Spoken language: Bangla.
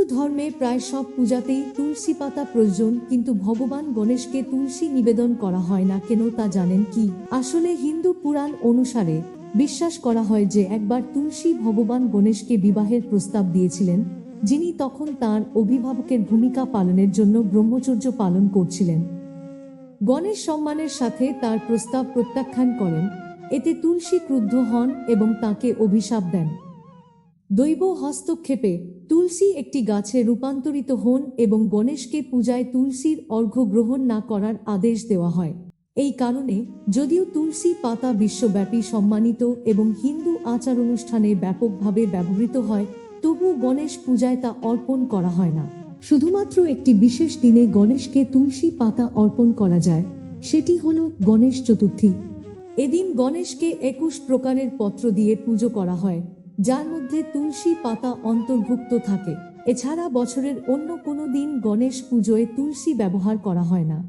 ধর্মে প্রায় সব পূজাতেই তুলসী পাতা প্রয়োজন, কিন্তু ভগবান গণেশকে তুলসী নিবেদন করা হয় না কেন তা জানেন কি? আসলে হিন্দু পুরাণ অনুসারে বিশ্বাস করা হয় যে একবার তুলসী ভগবান গণেশকে বিবাহের প্রস্তাব দিয়েছিলেন, যিনি তখন তার অভিভাবকের ভূমিকা পালনের জন্য ব্রহ্মচর্য পালন করছিলেন। গণেশ সম্মানের সাথে তার প্রস্তাব প্রত্যাখ্যান করেন। এতে তুলসী ক্রুদ্ধ হন এবং তাকে অভিশাপ দেন। দৈব হস্তক্ষেপে তুলসী একটি গাছে রূপান্তরিত হন এবং গণেশকে পূজায় তুলসীর অর্ঘ্য গ্রহণ না করার আদেশ দেওয়া হয়। এই কারণে যদিও তুলসী পাতা বিশ্বব্যাপী সম্মানিত এবং হিন্দু আচার অনুষ্ঠানে ব্যাপকভাবে ব্যবহৃত হয়, তবু গণেশ পূজায় তা অর্পণ করা হয় না। শুধুমাত্র একটি বিশেষ দিনে গণেশকে তুলসী পাতা অর্পণ করা যায়, সেটি হল গণেশ চতুর্থী। এদিন গণেশকে 21 প্রকারের পত্র দিয়ে পুজো করা হয়, যার মধ্যে তুলসী পাতা অন্তর্ভুক্ত থাকে। এছাড়া বছরের অন্য কোনো দিন গণেশ পুজোয় তুলসী ব্যবহার করা হয় না।